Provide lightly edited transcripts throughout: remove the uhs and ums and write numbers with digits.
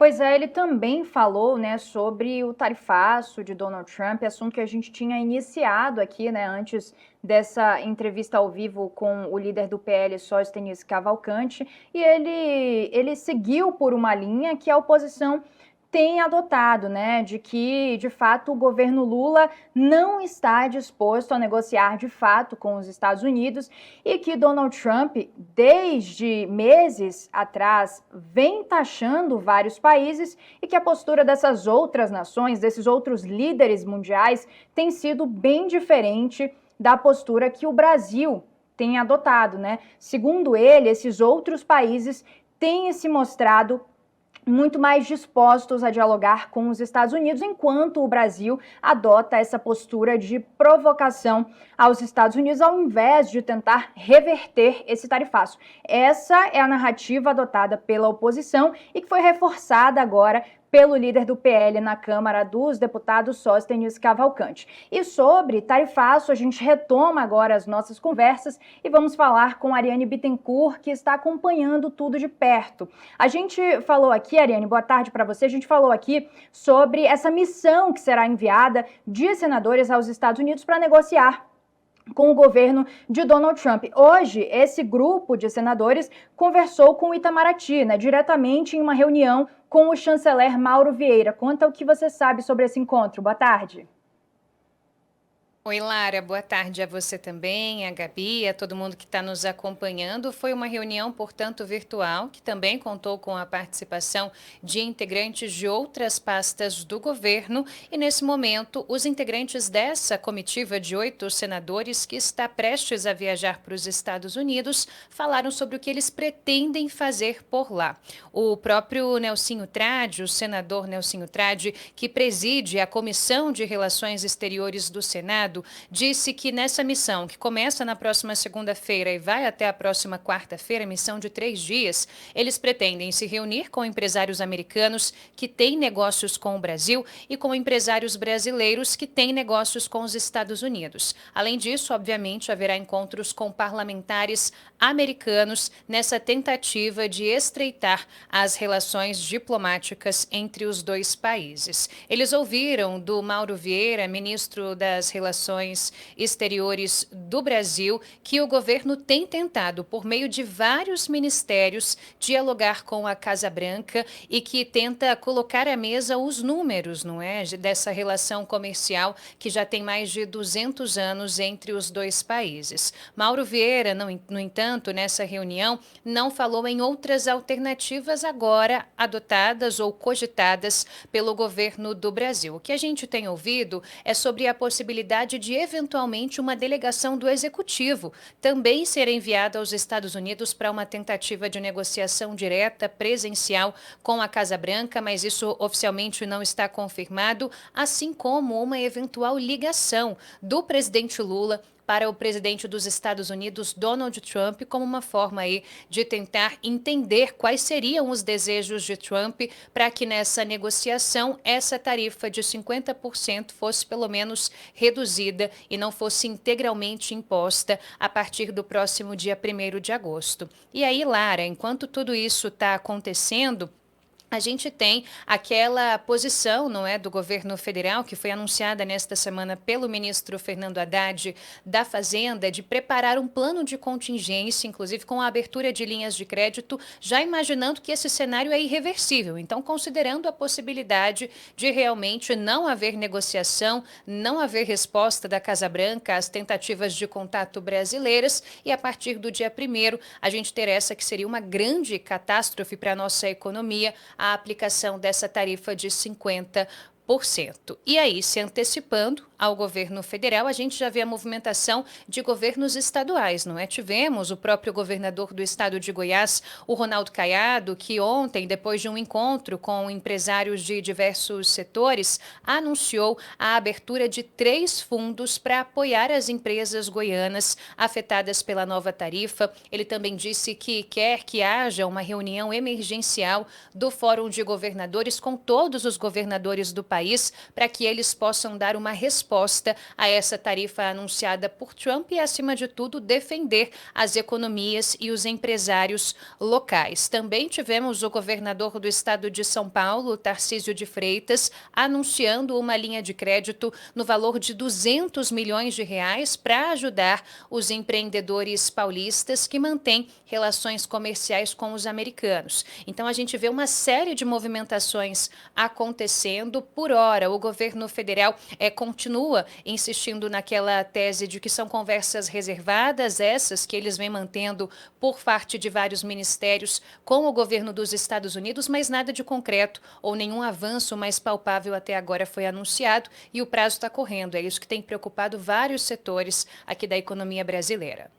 Pois é, ele também falou, né, sobre o tarifaço de Donald Trump, assunto que a gente tinha iniciado aqui, né, antes dessa entrevista ao vivo com o líder do PL, Sóstenes Cavalcante, e ele seguiu por uma linha que a oposição tem adotado, né, de que, de fato, o governo Lula não está disposto a negociar de fato com os Estados Unidos e que Donald Trump, desde meses atrás, vem taxando vários países e que a postura dessas outras nações, desses outros líderes mundiais, tem sido bem diferente da postura que o Brasil tem adotado, né? Segundo ele, esses outros países têm se mostrado muito mais dispostos a dialogar com os Estados Unidos, enquanto o Brasil adota essa postura de provocação aos Estados Unidos, ao invés de tentar reverter esse tarifaço. Essa é a narrativa adotada pela oposição e que foi reforçada agora pelo líder do PL na Câmara dos Deputados, Sóstenes Cavalcante. E sobre tarifaço, a gente retoma agora as nossas conversas e vamos falar com a Ariane Bittencourt, que está acompanhando tudo de perto. A gente falou aqui, Ariane, boa tarde para você, a gente falou aqui sobre essa missão que será enviada de senadores aos Estados Unidos para negociar com o governo de Donald Trump. Hoje, esse grupo de senadores conversou com o Itamaraty, né, diretamente em uma reunião com o chanceler Mauro Vieira. Conta o que você sabe sobre esse encontro. Boa tarde. Oi, Lara, boa tarde a você também, a Gabi, a todo mundo que está nos acompanhando. Foi uma reunião, portanto, virtual, que também contou com a participação de integrantes de outras pastas do governo. E, nesse momento, os integrantes dessa comitiva de 8 senadores que está prestes a viajar para os Estados Unidos falaram sobre o que eles pretendem fazer por lá. O próprio Nelsinho Trade, o senador Nelsinho Trade, que preside a Comissão de Relações Exteriores do Senado, disse que nessa missão, que começa na próxima segunda-feira e vai até a próxima quarta-feira, missão de 3 dias, eles pretendem se reunir com empresários americanos que têm negócios com o Brasil e com empresários brasileiros que têm negócios com os Estados Unidos. Além disso, obviamente, haverá encontros com parlamentares americanos nessa tentativa de estreitar as relações diplomáticas entre os dois países. Eles ouviram do Mauro Vieira, ministro das Relações Exteriores do Brasil, que o governo tem tentado, por meio de vários ministérios, dialogar com a Casa Branca e que tenta colocar à mesa os números, não é, dessa relação comercial que já tem mais de 200 anos entre os dois países. Mauro Vieira, no entanto, nessa reunião, não falou em outras alternativas agora adotadas ou cogitadas pelo governo do Brasil. O que a gente tem ouvido é sobre a possibilidade de, eventualmente, uma delegação do Executivo também ser enviada aos Estados Unidos para uma tentativa de negociação direta, presencial, com a Casa Branca, mas isso oficialmente não está confirmado, assim como uma eventual ligação do presidente Lula para o presidente dos Estados Unidos, Donald Trump, como uma forma aí de tentar entender quais seriam os desejos de Trump para que nessa negociação essa tarifa de 50% fosse pelo menos reduzida e não fosse integralmente imposta a partir do próximo dia 1º de agosto. E aí, Lara, enquanto tudo isso está acontecendo, a gente tem aquela posição, não é, do governo federal, que foi anunciada nesta semana pelo ministro Fernando Haddad da Fazenda, de preparar um plano de contingência, inclusive com a abertura de linhas de crédito, já imaginando que esse cenário é irreversível. Então, considerando a possibilidade de realmente não haver negociação, não haver resposta da Casa Branca às tentativas de contato brasileiras, e a partir do dia 1º, a gente ter essa que seria uma grande catástrofe para a nossa economia, a aplicação dessa tarifa de 50%. E aí, se antecipando ao governo federal, a gente já vê a movimentação de governos estaduais, não é? Tivemos o próprio governador do estado de Goiás, o Ronaldo Caiado, que ontem, depois de um encontro com empresários de diversos setores, anunciou a abertura de 3 fundos para apoiar as empresas goianas afetadas pela nova tarifa. Ele também disse que quer que haja uma reunião emergencial do Fórum de Governadores com todos os governadores do país para que eles possam dar uma resposta resposta a essa tarifa anunciada por Trump e, acima de tudo, defender as economias e os empresários locais. Também tivemos o governador do estado de São Paulo, Tarcísio de Freitas, anunciando uma linha de crédito no valor de 200 milhões de reais para ajudar os empreendedores paulistas que mantêm relações comerciais com os americanos. Então a gente vê uma série de movimentações acontecendo. Por hora, o governo federal continua insistindo naquela tese de que são conversas reservadas, essas que eles vêm mantendo por parte de vários ministérios com o governo dos Estados Unidos, mas nada de concreto ou nenhum avanço mais palpável até agora foi anunciado e o prazo está correndo. É isso que tem preocupado vários setores aqui da economia brasileira.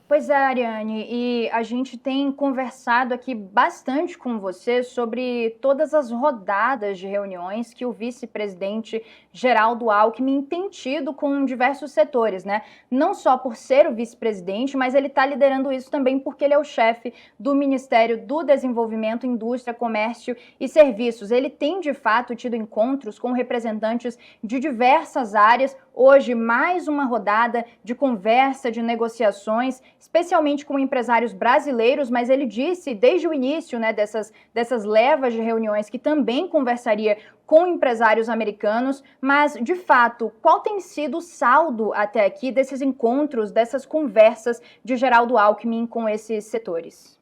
Pois é, Ariane, e a gente tem conversado aqui bastante com você sobre todas as rodadas de reuniões que o vice-presidente Geraldo Alckmin tem tido com diversos setores, né? Não só por ser o vice-presidente, mas ele está liderando isso também porque ele é o chefe do Ministério do Desenvolvimento, Indústria, Comércio e Serviços. Ele tem, de fato, tido encontros com representantes de diversas áreas. Hoje, mais uma rodada de conversa, de negociações, especialmente com empresários brasileiros, mas ele disse desde o início, né, dessas levas de reuniões que também conversaria com empresários americanos, mas, de fato, qual tem sido o saldo até aqui desses encontros, dessas conversas de Geraldo Alckmin com esses setores?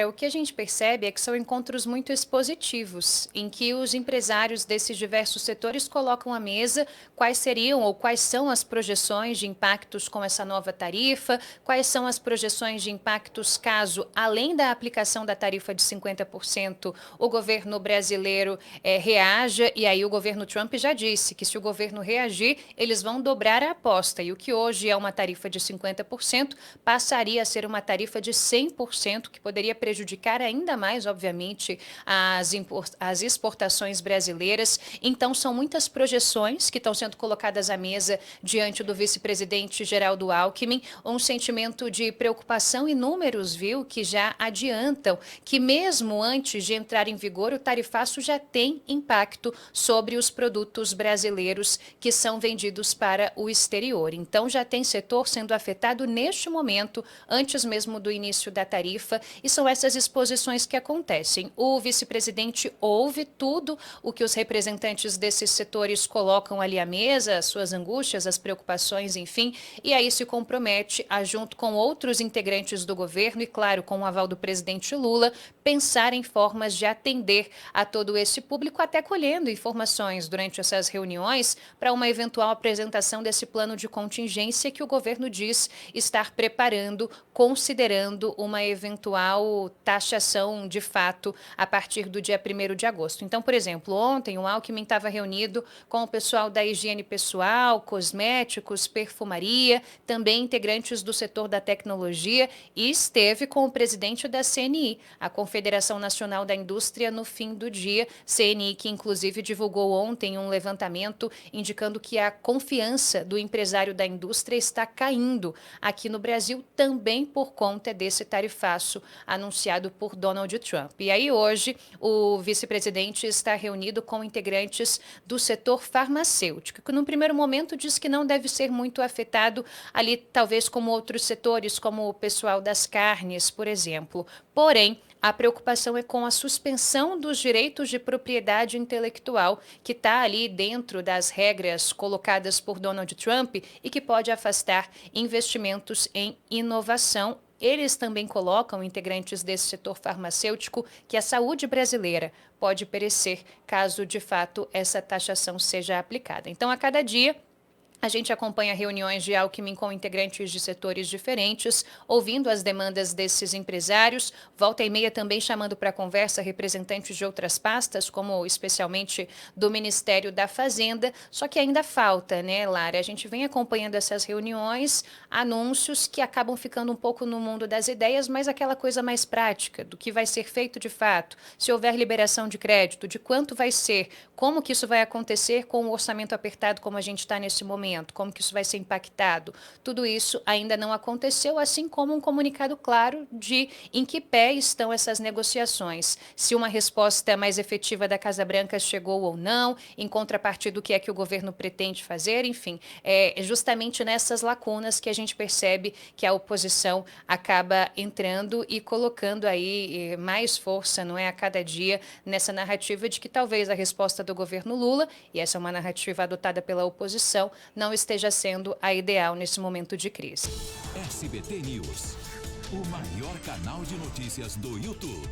O que a gente percebe é que são encontros muito expositivos, em que os empresários desses diversos setores colocam à mesa quais seriam ou quais são as projeções de impactos com essa nova tarifa, quais são as projeções de impactos caso, além da aplicação da tarifa de 50%, o governo brasileiro reaja, e aí o governo Trump já disse que se o governo reagir, eles vão dobrar a aposta, e o que hoje é uma tarifa de 50% passaria a ser uma tarifa de 100%, que poderia prejudicar ainda mais, obviamente, as exportações brasileiras. Então, são muitas projeções que estão sendo colocadas à mesa diante do vice-presidente Geraldo Alckmin, um sentimento de preocupação e números, viu, que já adiantam que mesmo antes de entrar em vigor, o tarifaço já tem impacto sobre os produtos brasileiros que são vendidos para o exterior. Então, já tem setor sendo afetado neste momento, antes mesmo do início da tarifa, e são essas exposições que acontecem. O vice-presidente ouve tudo o que os representantes desses setores colocam ali à mesa, as suas angústias, as preocupações, enfim, e aí se compromete a, junto com outros integrantes do governo e, claro, com o aval do presidente Lula, pensar em formas de atender a todo esse público, até colhendo informações durante essas reuniões para uma eventual apresentação desse plano de contingência que o governo diz estar preparando, considerando uma eventual taxação de fato a partir do dia 1º de agosto. Então, por exemplo, ontem o Alckmin estava reunido com o pessoal da higiene pessoal, cosméticos, perfumaria, também integrantes do setor da tecnologia, e esteve com o presidente da CNI, a Confederação Nacional da Indústria, no fim do dia. CNI que inclusive divulgou ontem um levantamento indicando que a confiança do empresário da indústria está caindo aqui no Brasil, também por conta desse tarifaço anunciado por Donald Trump. E aí hoje o vice-presidente está reunido com integrantes do setor farmacêutico, que num primeiro momento diz que não deve ser muito afetado ali, talvez como outros setores, como o pessoal das carnes, por exemplo. Porém, a preocupação é com a suspensão dos direitos de propriedade intelectual, que está ali dentro das regras colocadas por Donald Trump e que pode afastar investimentos em inovação. Eles também colocam, integrantes desse setor farmacêutico, que a saúde brasileira pode perecer caso, de fato, essa taxação seja aplicada. Então, a cada dia, a gente acompanha reuniões de Alckmin com integrantes de setores diferentes, ouvindo as demandas desses empresários, volta e meia também chamando para conversa representantes de outras pastas, como especialmente do Ministério da Fazenda, só que ainda falta, né, Lara? A gente vem acompanhando essas reuniões, anúncios que acabam ficando um pouco no mundo das ideias, mas aquela coisa mais prática, do que vai ser feito de fato, se houver liberação de crédito, de quanto vai ser, como que isso vai acontecer com o orçamento apertado como a gente está nesse momento, orçamento, como que isso vai ser impactado. Tudo isso ainda não aconteceu, assim como um comunicado claro de em que pé estão essas negociações, se uma resposta mais efetiva da Casa Branca chegou ou não, em contrapartida do que é que o governo pretende fazer, enfim, é justamente nessas lacunas que a gente percebe que a oposição acaba entrando e colocando aí mais força, não é, a cada dia nessa narrativa de que talvez a resposta do governo Lula, e essa é uma narrativa adotada pela oposição, não esteja sendo a ideal nesse momento de crise. SBT News, o maior canal de notícias do YouTube.